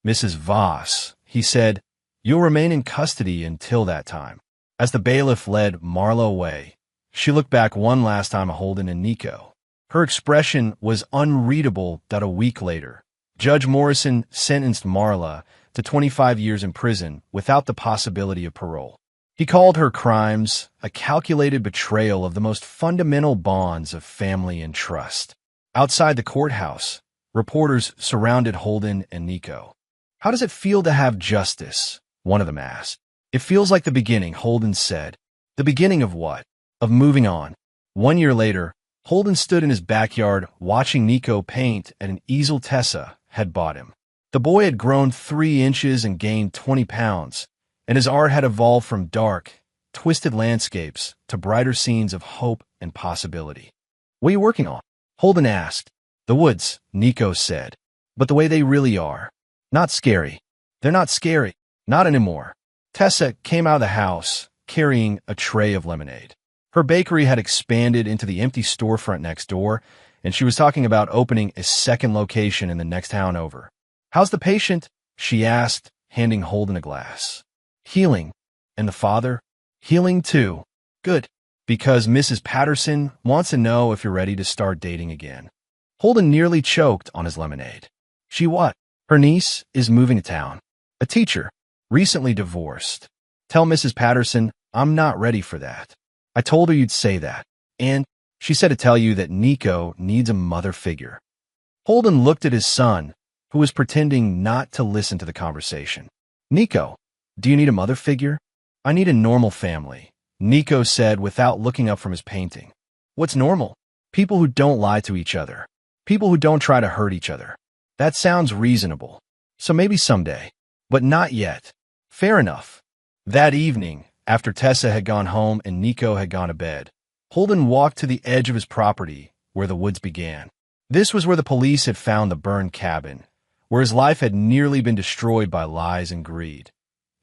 S1: "Mrs. Voss," he said, "you'll remain in custody until that time." As the bailiff led Marla away, she looked back one last time at Holden and Nico. Her expression was unreadable that a week later, Judge Morrison sentenced Marla to 25 years in prison without the possibility of parole. He called her crimes a calculated betrayal of the most fundamental bonds of family and trust. Outside the courthouse, reporters surrounded Holden and Nico. "How does it feel to have justice?" one of them asked. "It feels like the beginning," Holden said. "The beginning of what?" "Of moving on." 1 year later, Holden stood in his backyard watching Nico paint at an easel Tessa had bought him. The boy had grown 3 inches and gained 20 pounds, and his art had evolved from dark, twisted landscapes to brighter scenes of hope and possibility. "What are you working on?" Holden asked. "The woods," Nico said. "But the way they really are. Not scary." "They're not scary. Not anymore." Tessa came out of the house, carrying a tray of lemonade. Her bakery had expanded into the empty storefront next door, and she was talking about opening a second location in the next town over. "How's the patient?" she asked, handing Holden a glass. "Healing." "And the father?" "Healing too." "Good. Because Mrs. Patterson wants to know if you're ready to start dating again." Holden nearly choked on his lemonade. "She what?" "Her niece is moving to town. A teacher. Recently divorced. Tell Mrs. Patterson I'm not ready for that. I told her you'd say that. And she said to tell you that Nico needs a mother figure." Holden looked at his son, who was pretending not to listen to the conversation. "Nico, do you need a mother figure?" "I need a normal family," Nico said without looking up from his painting. "What's normal?" "People who don't lie to each other. People who don't try to hurt each other." "That sounds reasonable. So maybe someday. But not yet." "Fair enough." That evening, after Tessa had gone home and Nico had gone to bed, Holden walked to the edge of his property where the woods began. This was where the police had found the burned cabin, where his life had nearly been destroyed by lies and greed.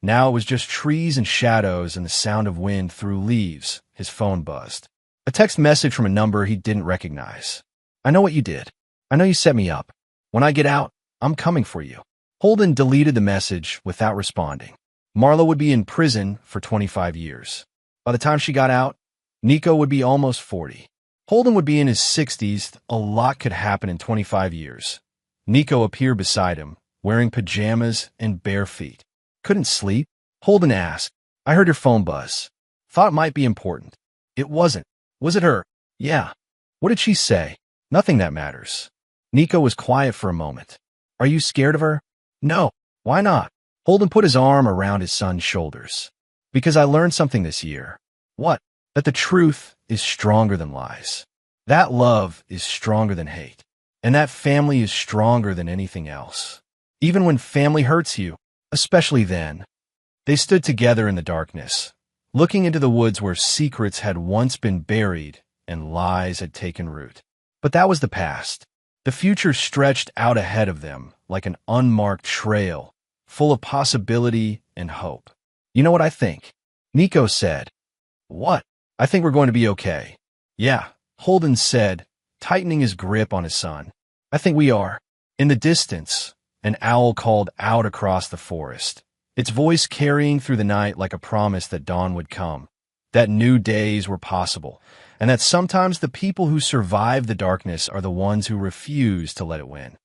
S1: Now it was just trees and shadows and the sound of wind through leaves. His phone buzzed. A text message from a number he didn't recognize. "I know what you did. I know you set me up. When I get out, I'm coming for you." Holden deleted the message without responding. Marla would be in prison for 25 years. By the time she got out, Nico would be almost 40. Holden would be in his 60s. A lot could happen in 25 years. Nico appeared beside him, wearing pajamas and bare feet. "Couldn't sleep?" Holden asked. "I heard your phone buzz. Thought it might be important." "It wasn't." "Was it her?" "Yeah." "What did she say?" "Nothing that matters." Nico was quiet for a moment. "Are you scared of her?" "No." "Why not?" Holden put his arm around his son's shoulders. "Because I learned something this year." "What?" "That the truth is stronger than lies. That love is stronger than hate. And that family is stronger than anything else. Even when family hurts you, especially then." They stood together in the darkness, looking into the woods where secrets had once been buried and lies had taken root. But that was the past. The future stretched out ahead of them like an unmarked trail, full of possibility and hope. "You know what I think?" Nico said. "What?" "I think we're going to be okay." "Yeah," Holden said, tightening his grip on his son. "I think we are." In the distance, an owl called out across the forest, its voice carrying through the night like a promise that dawn would come, that new days were possible, and that sometimes the people who survive the darkness are the ones who refuse to let it win.